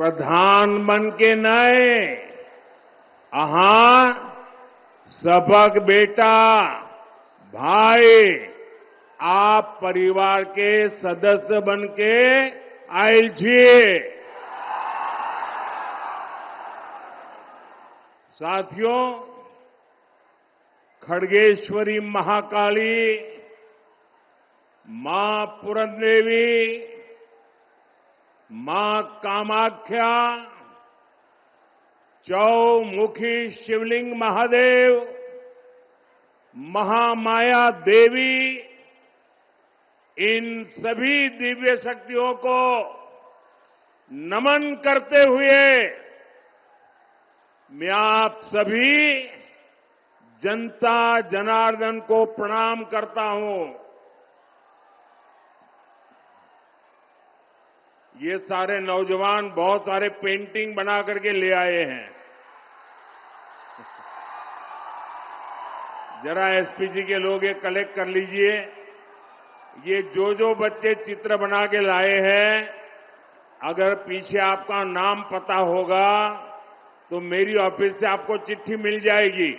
प्रधान बन के नए अहाँ सबक बेटा भाई आप परिवार के सदस्य बन के आयल छिए। साथियों, खड़गेश्वरी महाकाली, मां पूरनदेवी, मां कामाख्या, चौमुखी शिवलिंग महादेव, महामाया देवी, इन सभी दिव्य शक्तियों को नमन करते हुए मैं आप सभी जनता जनार्दन को प्रणाम करता हूं। ये सारे नौजवान बहुत सारे पेंटिंग बना करके ले आए हैं। जरा एसपीजी के लोग ये कलेक्ट कर लीजिए। ये जो बच्चे चित्र बना के लाए हैं, अगर पीछे आपका नाम पता होगा तो मेरी ऑफिस से आपको चिट्ठी मिल जाएगी।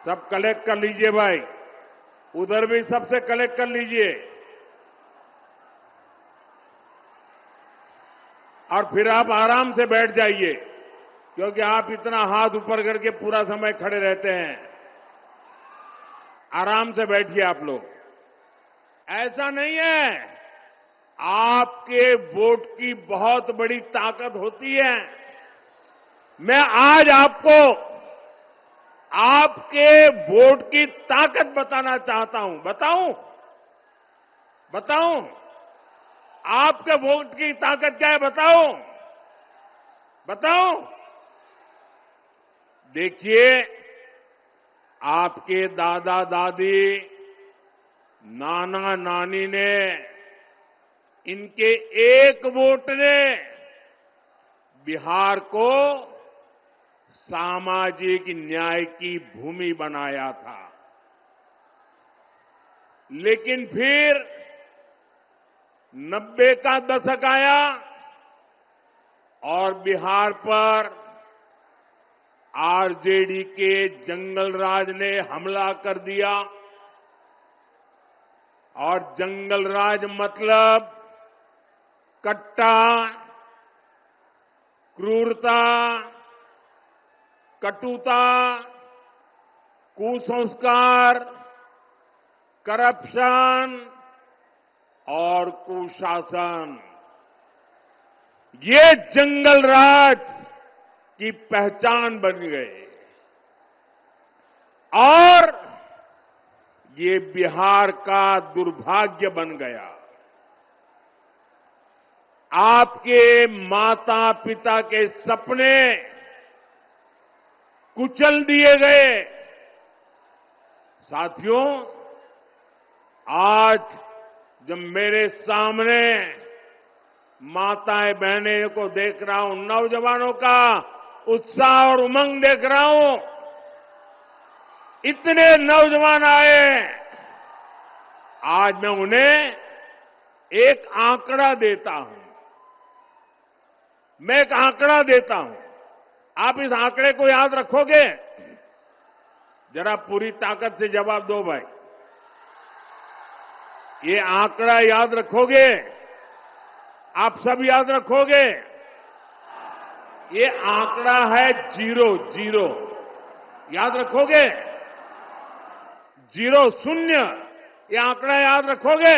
सब कलेक्ट कर लीजिए भाई, उधर भी सबसे कलेक्ट कर लीजिए और फिर आप आराम से बैठ जाइए, क्योंकि आप इतना हाथ ऊपर करके पूरा समय खड़े रहते हैं। आराम से बैठिए आप लोग। ऐसा नहीं है, आपके वोट की बहुत बड़ी ताकत होती है। मैं आज आपको आपके वोट की ताकत बताना चाहता हूं। बताऊं आपके वोट की ताकत क्या है? बताऊं। देखिए, आपके दादा दादी, नाना नानी ने, इनके एक वोट ने बिहार को सामाजिक न्याय की भूमि बनाया था। लेकिन फिर 90 का दशक आया और बिहार पर आरजेडी के जंगल राज ने हमला कर दिया। और जंगल राज मतलब कट्टा, क्रूरता, कटुता, कुसंस्कार, करप्शन और कुशासन, ये जंगल राज की पहचान बन गए। और ये बिहार का दुर्भाग्य बन गया। आपके माता पिता के सपने कुचल दिए गए। साथियों, आज जब मेरे सामने माताएं बहनें को देख रहा हूं, नौजवानों का उत्साह और उमंग देख रहा हूं, इतने नौजवान आए। आज मैं उन्हें एक आंकड़ा देता हूं। आप इस आंकड़े को याद रखोगे? जरा पूरी ताकत से जवाब दो भाई। ये आंकड़ा याद रखोगे? आप सब याद रखोगे? ये आंकड़ा है 0। याद रखोगे? 0 ये आंकड़ा याद रखोगे?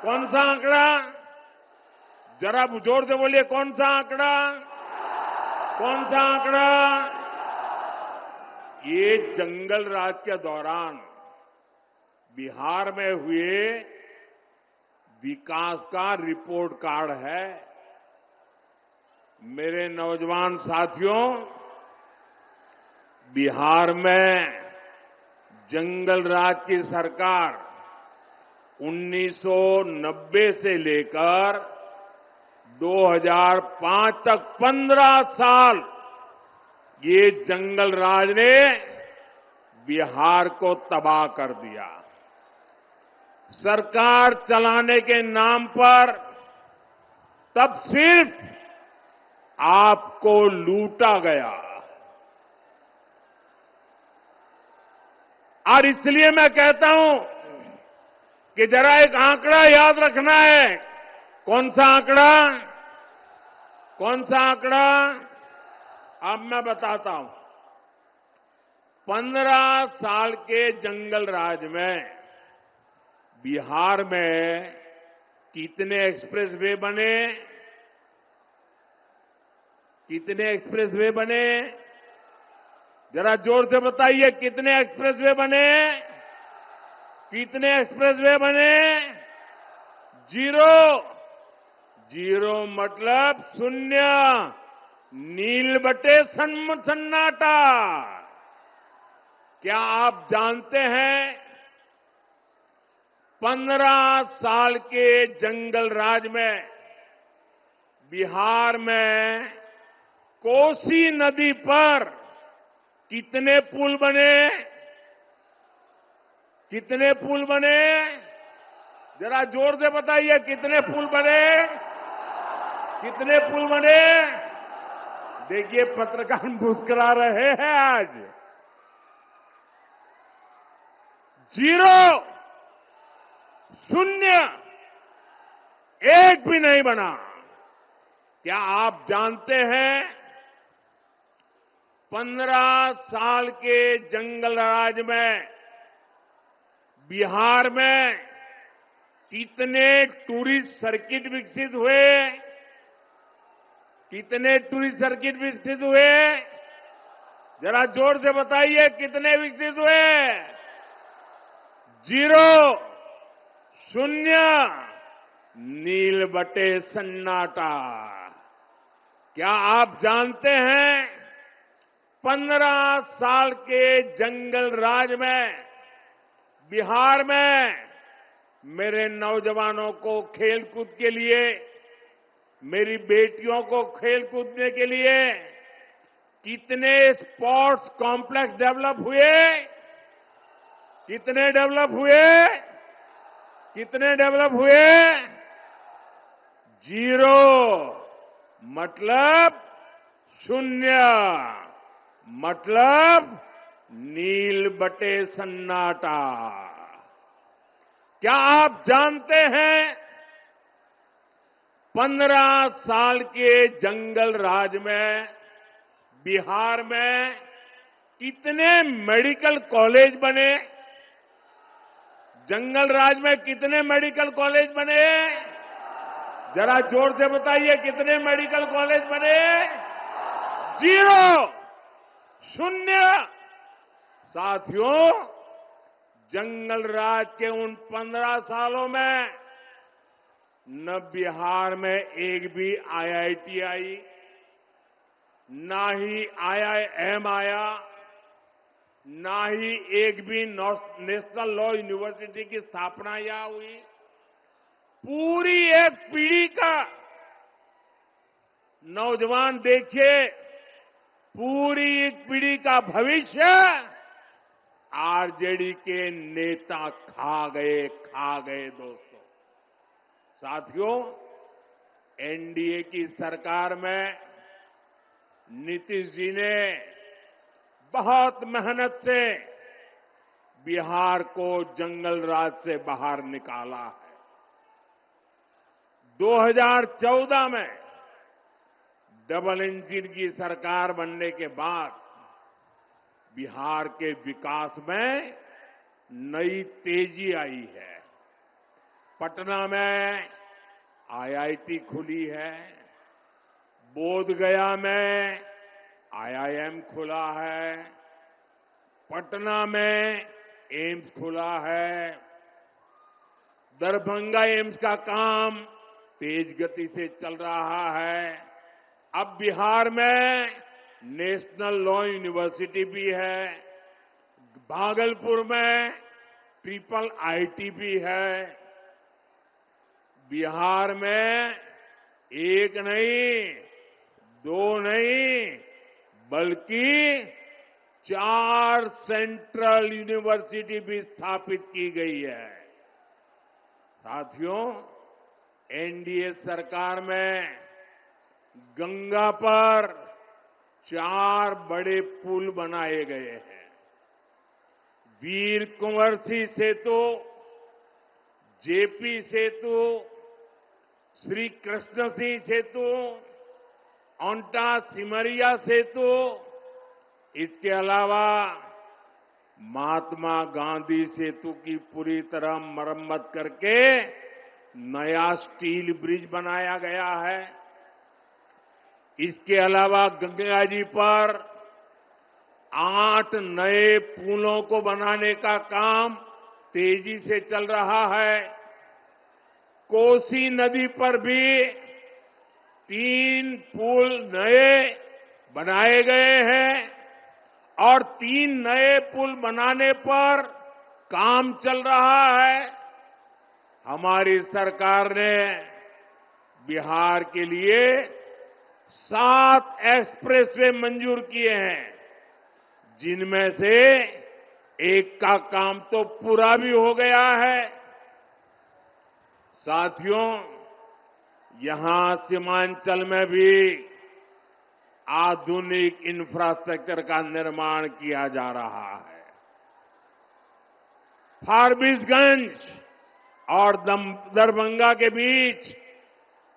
कौन सा आंकड़ा? जरा जोर से बोलिए, कौन सा आंकड़ा? ये जंगल राज के दौरान बिहार में हुए विकास का रिपोर्ट कार्ड है। मेरे नौजवान साथियों, बिहार में जंगल राज की सरकार 1990 से लेकर 2005 तक 15 साल ये जंगल राज ने बिहार को तबाह कर दिया। सरकार चलाने के नाम पर तब सिर्फ आपको लूटा गया। और इसलिए मैं कहता हूं कि जरा एक आंकड़ा याद रखना है। कौन सा आंकड़ा? कौन सा आंकड़ा? अब मैं बताता हूं। 15 साल के जंगल राज में बिहार में कितने एक्सप्रेसवे बने? कितने एक्सप्रेसवे बने? जरा जोर से बताइए, कितने एक्सप्रेसवे बने? कितने एक्सप्रेसवे बने? 0। 0 मतलब शून्य। नील बटे सन्नाटा। क्या आप जानते हैं 15 साल के जंगल राज में बिहार में कोसी नदी पर कितने पुल बने? कितने पुल बने? जरा जोर से बताइए, कितने पुल बने? कितने पुल बने? देखिए, पत्रकार मुस्कुरा रहे हैं आज। 0, शून्य, एक भी नहीं बना। क्या आप जानते हैं 15 साल के जंगल राज में बिहार में कितने टूरिस्ट सर्किट विकसित हुए? कितने टूरिस्ट सर्किट विकसित हुए? जरा जोर से बताइए, कितने विकसित हुए? 0, शून्य, नील बटे सन्नाटा। क्या आप जानते हैं 15 साल के जंगल राज में बिहार में मेरे नौजवानों को खेलकूद के लिए, मेरी बेटियों को खेल कूदने के लिए कितने स्पोर्ट्स कॉम्प्लेक्स डेवलप हुए? कितने डेवलप हुए? कितने डेवलप हुए? 0, मतलब शून्य, मतलब नील बटे सन्नाटा। क्या आप जानते हैं 15 साल के जंगल राज में बिहार में कितने मेडिकल कॉलेज बने? जंगल राज में कितने मेडिकल कॉलेज बने? जरा जोर से बताइए, कितने मेडिकल कॉलेज बने? 0, शून्य। साथियों, जंगल राज के उन 15 सालों में न बिहार में एक भी आईआईटी आई, ना ही आईआईएम आया, ना ही एक भी नेशनल लॉ यूनिवर्सिटी की स्थापना यहां हुई। पूरी एक पीढ़ी का नौजवान देखिए, पूरी एक पीढ़ी का भविष्य आरजेडी के नेता खा गए दोस्तों। साथियों, एनडीए की सरकार में नीतीश जी ने बहुत मेहनत से बिहार को जंगल राज से बाहर निकाला है। 2014 में डबल इंजन की सरकार बनने के बाद बिहार के विकास में नई तेजी आई है। पटना में आईआईटी खुली है, बोधगया में आईआईएम खुला है, पटना में एम्स खुला है, दरभंगा एम्स का काम तेज गति से चल रहा है। अब बिहार में नेशनल लॉ यूनिवर्सिटी भी है, भागलपुर में ट्रिपल आईटी भी है। बिहार में एक नहीं, दो नहीं, बल्कि 4 सेंट्रल यूनिवर्सिटी भी स्थापित की गई है। साथियों, एनडीए सरकार में गंगा पर 4 बड़े पुल बनाए गए हैं। वीर कुंवर सिंह सेतु, जेपी सेतु, श्री कृष्ण सिंह सेतु, ओंटा सिमरिया सेतु, इसके अलावा महात्मा गांधी सेतु की पूरी तरह मरम्मत करके नया स्टील ब्रिज बनाया गया है। इसके अलावा गंगा जी पर 8 नए पुलों को बनाने का काम तेजी से चल रहा है। कोसी नदी पर भी 3 पुल नए बनाए गए हैं और 3 नए पुल बनाने पर काम चल रहा है। हमारी सरकार ने बिहार के लिए 7 एक्सप्रेसवे मंजूर किए हैं, जिनमें से एक का काम तो पूरा भी हो गया है। साथियों, यहां सीमांचल में भी आधुनिक इंफ्रास्ट्रक्चर का निर्माण किया जा रहा है। फारबिसगंज और दरभंगा के बीच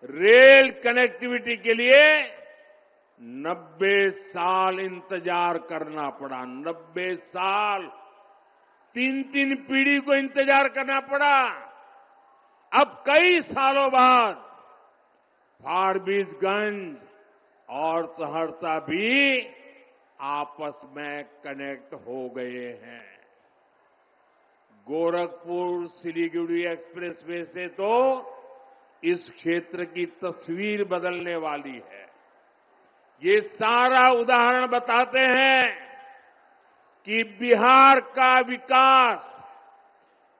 रेल कनेक्टिविटी के लिए 90 साल इंतजार करना पड़ा। 90 साल, 3 पीढ़ी को इंतजार करना पड़ा। अब कई सालों बाद फारबिसगंज और सहरसा भी आपस में कनेक्ट हो गए हैं। गोरखपुर सिलीगुड़ी एक्सप्रेसवे से तो इस क्षेत्र की तस्वीर बदलने वाली है। ये सारा उदाहरण बताते हैं कि बिहार का विकास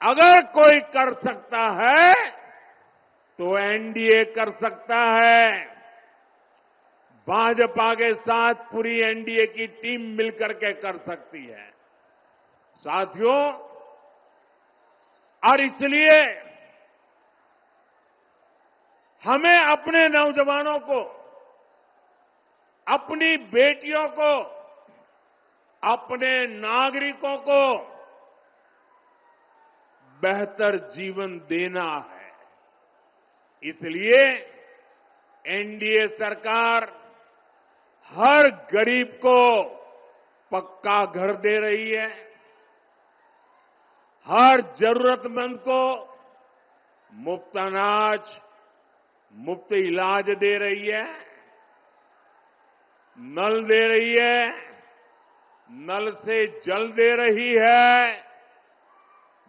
अगर कोई कर सकता है तो एनडीए कर सकता है। भाजपा के साथ पूरी एनडीए की टीम मिलकर के कर सकती है। साथियों, और इसलिए हमें अपने नौजवानों को, अपनी बेटियों को, अपने नागरिकों को बेहतर जीवन देना है। इसलिए एनडीए सरकार हर गरीब को पक्का घर दे रही है, हर जरूरतमंद को मुफ्त अनाज, मुफ्त इलाज दे रही है, नल दे रही है, नल से जल दे रही है।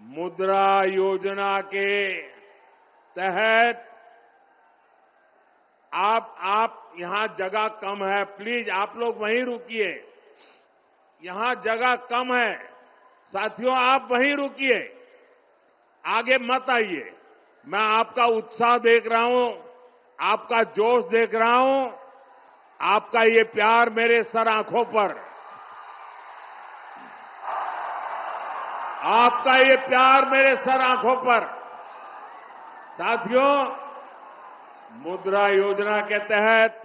मुद्रा योजना के तहत आप यहां जगह कम है, प्लीज आप लोग वहीं रुकिए। यहां जगह कम है, साथियों आप वहीं रुकिए, आगे मत आइए। मैं आपका उत्साह देख रहा हूं, आपका जोश देख रहा हूं, आपका ये प्यार मेरे सर आंखों पर, आपका ये प्यार मेरे सर आंखों पर। साथियों, मुद्रा योजना के तहत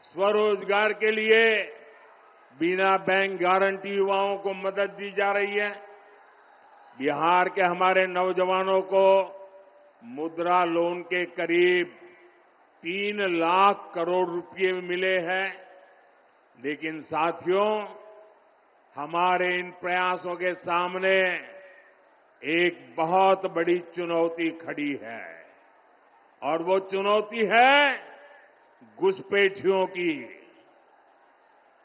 स्वरोजगार के लिए बिना बैंक गारंटी युवाओं को मदद दी जा रही है। बिहार के हमारे नौजवानों को मुद्रा लोन के करीब 3 लाख करोड़ रुपए मिले हैं। लेकिन साथियों, हमारे इन प्रयासों के सामने एक बहुत बड़ी चुनौती खड़ी है और वो चुनौती है घुसपैठियों की।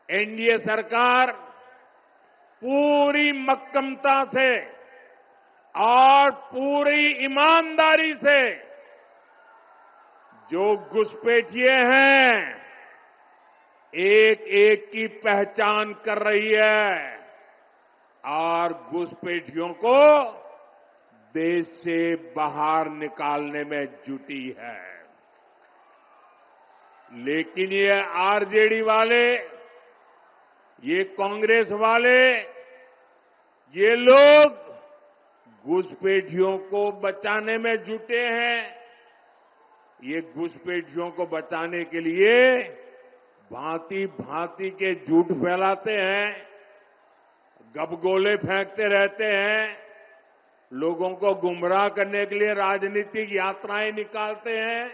एनडीए सरकार पूरी मक्कमता से और पूरी ईमानदारी से जो घुसपैठिए हैं, एक एक की पहचान कर रही है और घुसपैठियों को देश से बाहर निकालने में जुटी है। लेकिन ये आरजेडी वाले, ये कांग्रेस वाले, ये लोग घुसपैठियों को बचाने में जुटे हैं। ये घुसपैठियों को बचाने के लिए भांति भांति के झूठ फैलाते हैं, गबगोले फेंकते रहते हैं, लोगों को गुमराह करने के लिए राजनीतिक यात्राएं निकालते हैं।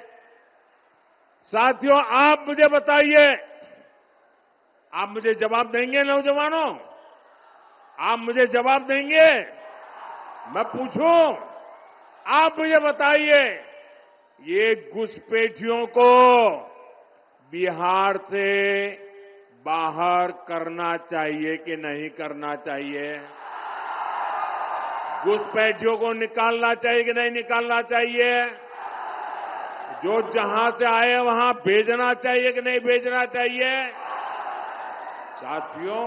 साथियों, आप मुझे बताइए, आप मुझे जवाब देंगे नौजवानों? आप मुझे जवाब देंगे? मैं पूछूं, आप मुझे बताइए, ये घुसपैठियों को बिहार से बाहर करना चाहिए कि नहीं करना चाहिए? घुसपैठियों को निकालना चाहिए कि नहीं निकालना चाहिए? जो जहां से आए वहां भेजना चाहिए कि नहीं भेजना चाहिए? साथियों,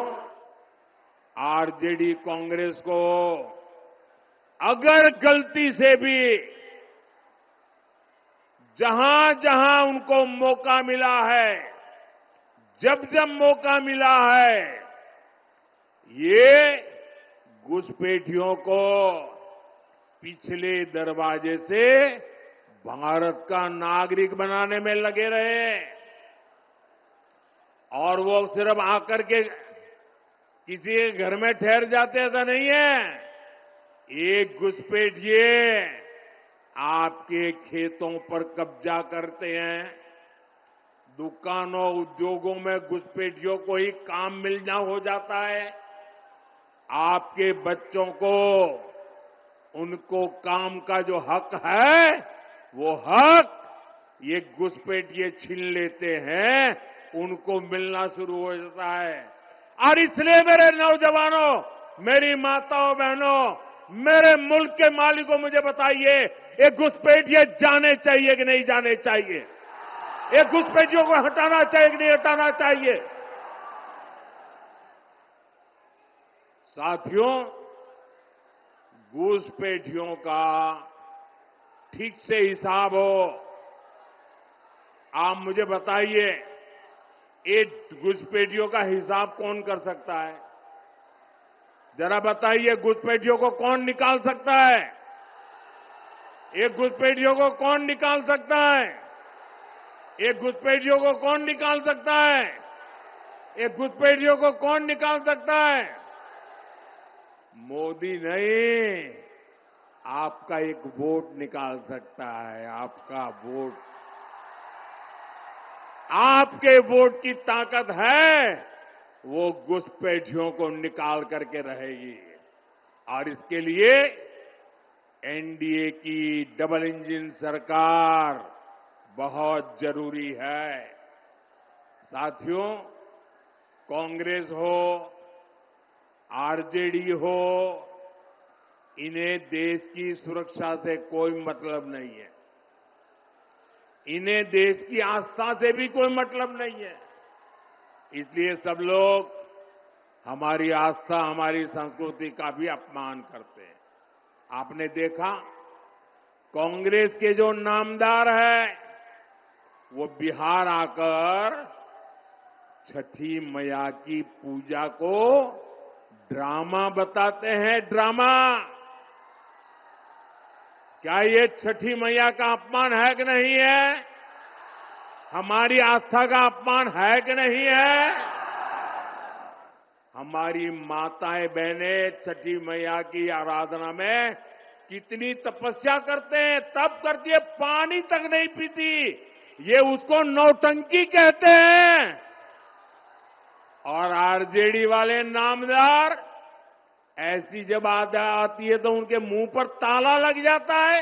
आरजेडी कांग्रेस को अगर गलती से भी जहां जहां उनको मौका मिला है, जब जब मौका मिला है, ये घुसपैठियों को पिछले दरवाजे से भारत का नागरिक बनाने में लगे रहे। और वो सिर्फ आकर के किसी के घर में ठहर जाते ऐसा नहीं है। एक घुसपैठिए आपके खेतों पर कब्जा करते हैं, दुकानों उद्योगों में घुसपैठियों को ही काम मिलना हो जाता है, आपके बच्चों को उनको काम का जो हक है वो हक ये घुसपैठिए छीन लेते हैं, उनको मिलना शुरू हो जाता है। और इसलिए मेरे नौजवानों, मेरी माताओं बहनों, मेरे मुल्क के मालिकों, मुझे बताइए, ये घुसपैठिए जाने चाहिए कि नहीं जाने चाहिए? ये घुसपैठियों को हटाना चाहिए कि नहीं हटाना चाहिए? साथियों, घुसपैठियों का ठीक से हिसाब हो। आप मुझे बताइए, एक घुसपैठियों का हिसाब कौन कर सकता है? जरा बताइए, घुसपैठियों को कौन निकाल सकता है? एक घुसपैठियों को कौन निकाल सकता है? एक घुसपैठियों को कौन निकाल सकता है? एक घुसपैठियों को कौन निकाल सकता है? मोदी नहीं, आपका एक वोट निकाल सकता है। आपका वोट, आपके वोट की ताकत है, वो घुसपैठियों को निकाल करके रहेगी। और इसके लिए एनडीए की डबल इंजन सरकार बहुत जरूरी है। साथियों, कांग्रेस हो, आरजेडी हो, इन्हें देश की सुरक्षा से कोई मतलब नहीं है। इन्हें देश की आस्था से भी कोई मतलब नहीं है। इसलिए सब लोग हमारी आस्था, हमारी संस्कृति का भी अपमान करते हैं। आपने देखा, कांग्रेस के जो नामदार है, वो बिहार आकर छठी मैया की पूजा को ड्रामा बताते हैं, ड्रामा। क्या ये छठी मैया का अपमान है कि नहीं है? हमारी आस्था का अपमान है कि नहीं है? हमारी माताएं बहनें छठी मैया की आराधना में कितनी तपस्या करते हैं, तब करती है, पानी तक नहीं पीती। ये उसको नौटंकी कहते हैं। और आरजेडी वाले नामदार, ऐसी जब आती है तो उनके मुंह पर ताला लग जाता है।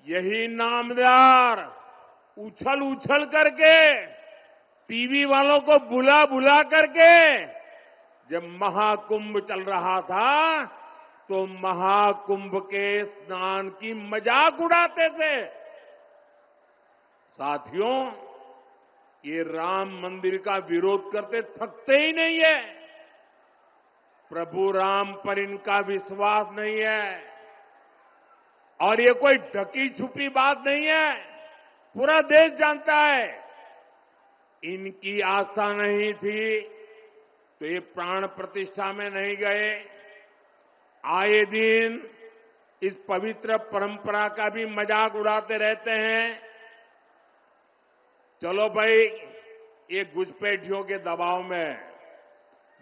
यही नामदार उछल उछल करके, टीवी वालों को बुला बुला करके, जब महाकुंभ चल रहा था तो महाकुंभ के स्नान की मजाक उड़ाते थे। साथियों, ये राम मंदिर का विरोध करते थकते ही नहीं है। प्रभु राम पर इनका विश्वास नहीं है। और ये कोई ढकी छुपी बात नहीं है, पूरा देश जानता है। इनकी आस्था नहीं थी तो ये प्राण प्रतिष्ठा में नहीं गए। आए दिन इस पवित्र परंपरा का भी मजाक उड़ाते रहते हैं। चलो भाई, ये घुसपैठियों के दबाव में,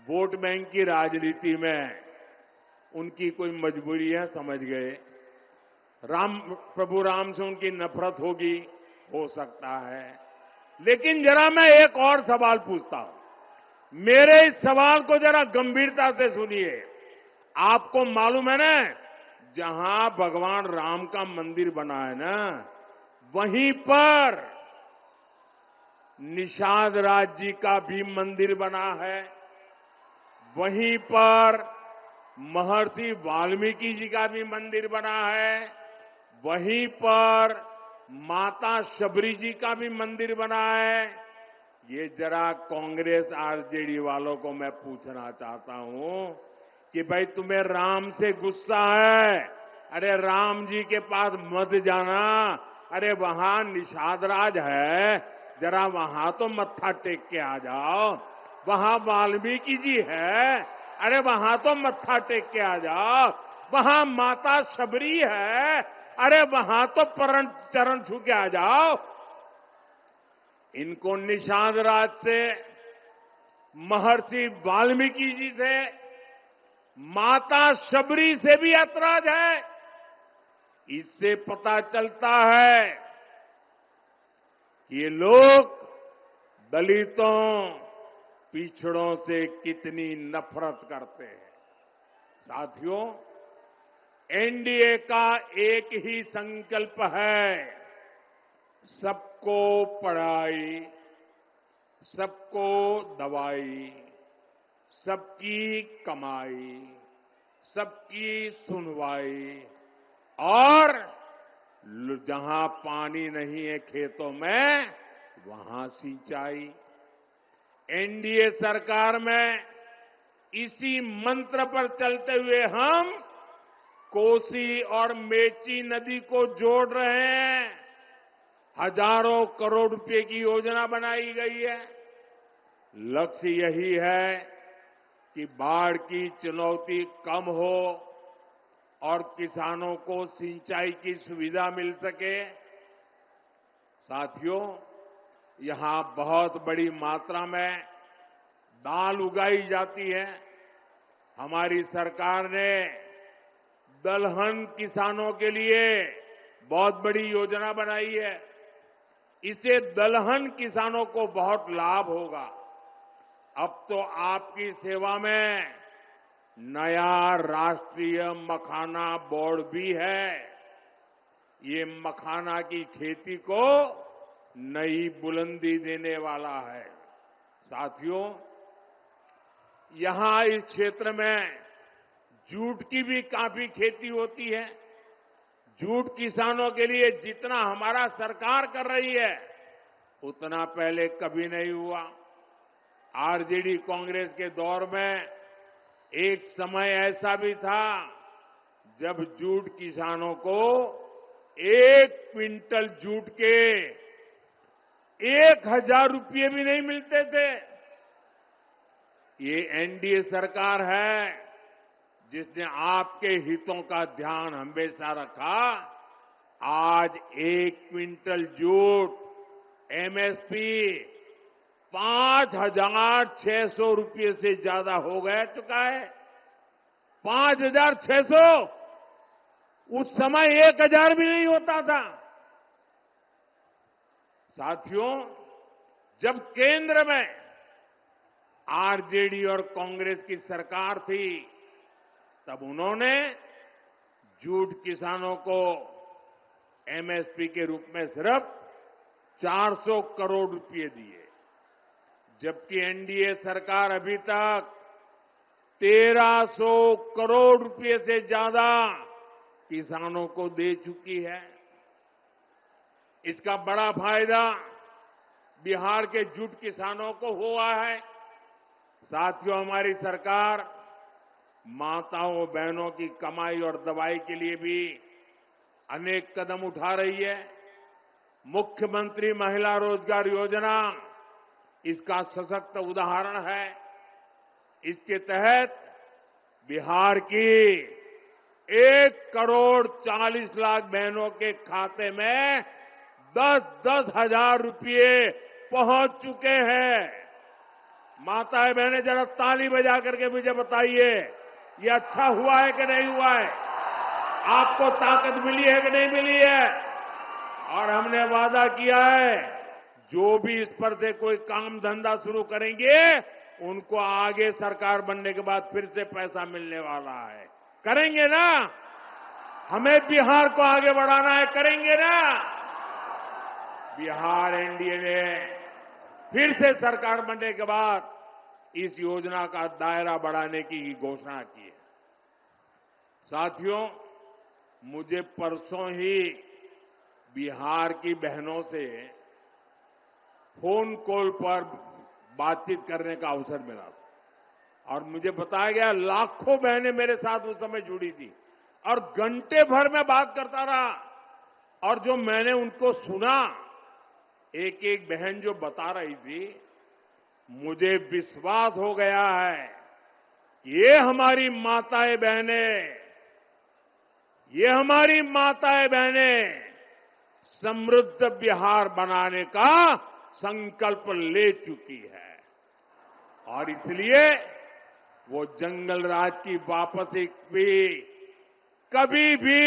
वोट बैंक की राजनीति में उनकी कोई मजबूरी है, समझ गए। प्रभु राम से उनकी नफरत होगी, हो सकता है। लेकिन जरा मैं एक और सवाल पूछता हूं, मेरे इस सवाल को जरा गंभीरता से सुनिए। आपको मालूम है ना, जहां भगवान राम का मंदिर बना है ना, वहीं पर निषाद राज जी का भी मंदिर बना है। वहीं पर महर्षि वाल्मीकि जी का भी मंदिर बना है। वहीं पर माता शबरी जी का भी मंदिर बना है। ये जरा कांग्रेस आरजेडी वालों को मैं पूछना चाहता हूं कि भाई, तुम्हें राम से गुस्सा है? अरे राम जी के पास मत जाना। अरे वहां निषाद राज है, जरा वहां तो मत्था टेक के आ जाओ। वहां वाल्मीकि जी है, अरे वहां तो मत्था टेक के आ जाओ। वहां माता शबरी है, अरे वहां तो चरण छू के आ जाओ। इनको निषाद राज से, महर्षि वाल्मीकि जी से, माता शबरी से भी ऐतराज है। इससे पता चलता है कि ये लोग दलितों, पिछड़ों से कितनी नफरत करते हैं। साथियों, एनडीए का एक ही संकल्प है, सबको पढ़ाई, सबको दवाई, सबकी कमाई, सबकी सुनवाई, और जहां पानी नहीं है खेतों में, वहां सिंचाई। एनडीए सरकार में इसी मंत्र पर चलते हुए हम कोसी और मेची नदी को जोड़ रहे हैं। हजारों करोड़ रुपए की योजना बनाई गई है। लक्ष्य यही है कि बाढ़ की चुनौती कम हो और किसानों को सिंचाई की सुविधा मिल सके। साथियों, यहां बहुत बड़ी मात्रा में दाल उगाई जाती है। हमारी सरकार ने दलहन किसानों के लिए बहुत बड़ी योजना बनाई है। इससे दलहन किसानों को बहुत लाभ होगा। अब तो आपकी सेवा में नया राष्ट्रीय मखाना बोर्ड भी है। ये मखाना की खेती को नई बुलंदी देने वाला है। साथियों, यहां इस क्षेत्र में जूट की भी काफी खेती होती है। जूट किसानों के लिए जितना हमारा सरकार कर रही है, उतना पहले कभी नहीं हुआ। आरजेडी कांग्रेस के दौर में एक समय ऐसा भी था जब जूट किसानों को 1 क्विंटल जूट के 1000 रुपये भी नहीं मिलते थे। ये एनडीए सरकार है जिसने आपके हितों का ध्यान हमेशा रखा। आज 1 क्विंटल जूट एमएसपी 5,600 रुपये से ज्यादा हो गया चुका है। 5,600। उस समय 1,000 भी नहीं होता था। साथियों, जब केंद्र में आरजेडी और कांग्रेस की सरकार थी, तब उन्होंने जूट किसानों को एमएसपी के रूप में सिर्फ 400 करोड़ रुपए दिए, जबकि एनडीए सरकार अभी तक 1300 करोड़ रुपए से ज्यादा किसानों को दे चुकी है। इसका बड़ा फायदा बिहार के जूट किसानों को हुआ है। साथियों, हमारी सरकार माताओं बहनों की कमाई और दवाई के लिए भी अनेक कदम उठा रही है। मुख्यमंत्री महिला रोजगार योजना इसका सशक्त उदाहरण है। इसके तहत बिहार की 1,40,00,000 बहनों के खाते में 10-10 हजार रुपये पहुंच चुके हैं। माताएं बहनें जरा ताली बजा करके मुझे बताइए, ये अच्छा हुआ है कि नहीं हुआ है? आपको ताकत मिली है कि नहीं मिली है? और हमने वादा किया है, जो भी इस पर से कोई काम धंधा शुरू करेंगे, उनको आगे सरकार बनने के बाद फिर से पैसा मिलने वाला है। करेंगे ना? हमें बिहार को आगे बढ़ाना है, करेंगे ना? बिहार एनडीए ने फिर से सरकार बनने के बाद इस योजना का दायरा बढ़ाने की घोषणा की है। साथियों, मुझे परसों ही बिहार की बहनों से फोन कॉल पर बातचीत करने का अवसर मिला था और मुझे बताया गया लाखों बहनें मेरे साथ उस समय जुड़ी थी और घंटे भर में बात करता रहा। और जो मैंने उनको सुना, एक एक बहन जो बता रही थी, मुझे विश्वास हो गया है कि ये हमारी माताएं बहनें समृद्ध बिहार बनाने का संकल्प ले चुकी है और इसलिए वो जंगल राज की वापसी भी कभी भी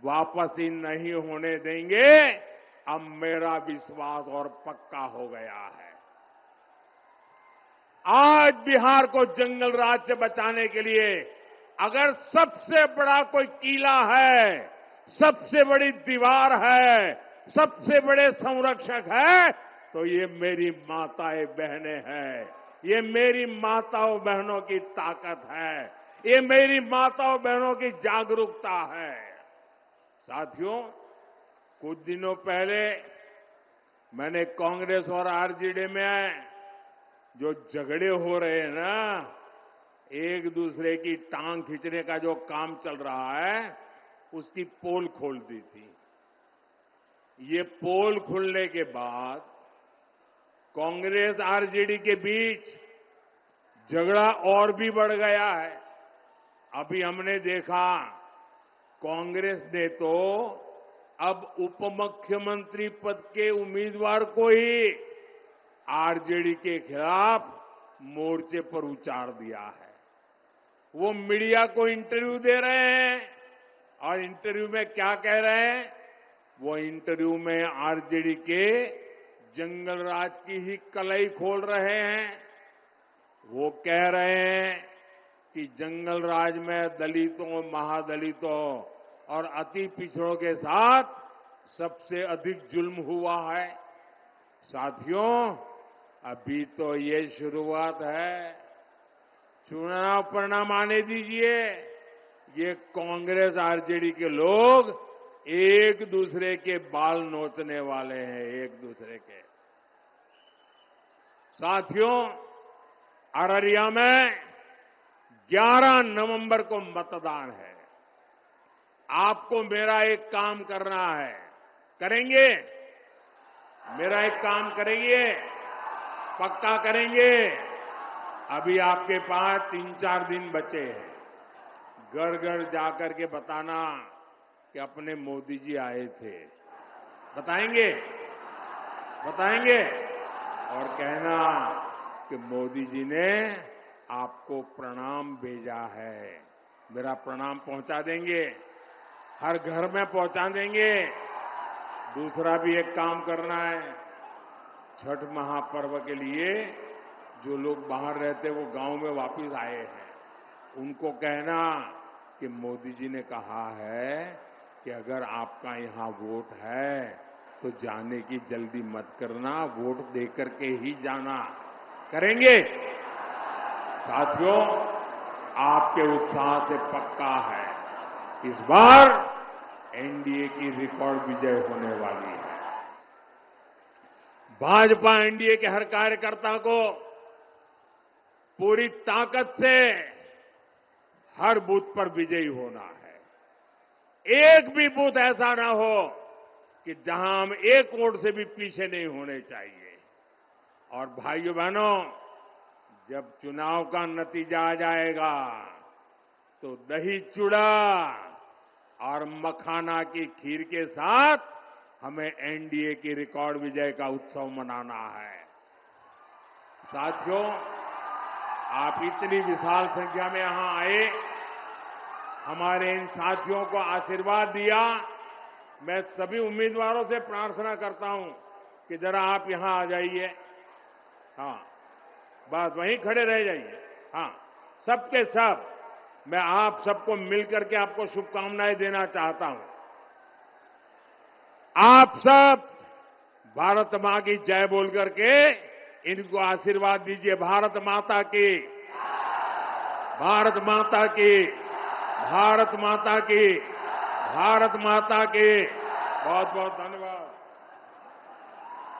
वापसी नहीं होने देंगे। अब मेरा विश्वास और पक्का हो गया है। आज बिहार को जंगल राज से बचाने के लिए अगर सबसे बड़ा कोई किला है, सबसे बड़ी दीवार है, सबसे बड़े संरक्षक है, तो ये मेरी माताएं बहनें हैं। ये मेरी माताओं बहनों की ताकत है। ये मेरी माताओं बहनों की जागरूकता है। साथियों, कुछ दिनों पहले मैंने कांग्रेस और आरजेडी में जो झगड़े हो रहे हैं ना, एक दूसरे की टांग खींचने का जो काम चल रहा है, उसकी पोल खोल दी थी। ये पोल खुलने के बाद कांग्रेस आरजेडी के बीच झगड़ा और भी बढ़ गया है। अभी हमने देखा, कांग्रेस ने तो अब उप मुख्यमंत्री पद के उम्मीदवार को ही आरजेडी के खिलाफ मोर्चे पर उतार दिया है। वो मीडिया को इंटरव्यू दे रहे हैं और इंटरव्यू में क्या कह रहे हैं? वो इंटरव्यू में आरजेडी के जंगल राज की ही कलई खोल रहे हैं। वो कह रहे हैं कि जंगल राज में दलितों, महादलितों और अति पिछड़ों के साथ सबसे अधिक जुल्म हुआ है। साथियों, अभी तो ये शुरुआत है। चुनाव परिणाम आने दीजिए। ये कांग्रेस आरजेडी के लोग एक दूसरे के बाल नोचने वाले हैं, एक दूसरे के। साथियों, अररिया में 11 नवंबर को मतदान है। आपको मेरा एक काम करना है। करेंगे? मेरा एक काम करेंगे? पक्का करेंगे? अभी आपके पास 3-4 दिन बचे हैं। घर घर जाकर के बताना कि अपने मोदी जी आए थे। बताएंगे? बताएंगे? और कहना कि मोदी जी ने आपको प्रणाम भेजा है। मेरा प्रणाम पहुंचा देंगे, हर घर में पहुंचा देंगे। दूसरा भी एक काम करना है। छठ महापर्व के लिए जो लोग बाहर रहते वो गांव में वापस आए हैं, उनको कहना कि मोदी जी ने कहा है कि अगर आपका यहां वोट है तो जाने की जल्दी मत करना, वोट देकर के ही जाना। करेंगे? साथियों, आपके उत्साह से पक्का है, इस बार एनडीए की रिकॉर्ड विजय होने वाली है। भाजपा एनडीए के हर कार्यकर्ता को पूरी ताकत से हर बूथ पर विजयी होना है। एक भी बूथ ऐसा ना हो कि जहां हम एक वोट से भी पीछे नहीं होने चाहिए। और भाइयों बहनों, जब चुनाव का नतीजा आ जाएगा तो दही चूड़ा और मखाना की खीर के साथ हमें एनडीए की रिकॉर्ड विजय का उत्सव मनाना है। साथियों, आप इतनी विशाल संख्या में यहां आए, हमारे इन साथियों को आशीर्वाद दिया। मैं सभी उम्मीदवारों से प्रार्थना करता हूं कि जरा आप यहां आ जाइए। हाँ, बस वहीं खड़े रह जाइए। हाँ, सबके सब मैं आप सबको मिलकर के आपको शुभकामनाएं देना चाहता हूं। आप सब भारत मां की जय बोल करके इनको आशीर्वाद दीजिए। भारत माता की, भारत माता की, भारत माता की, भारत माता की। बहुत बहुत धन्यवाद।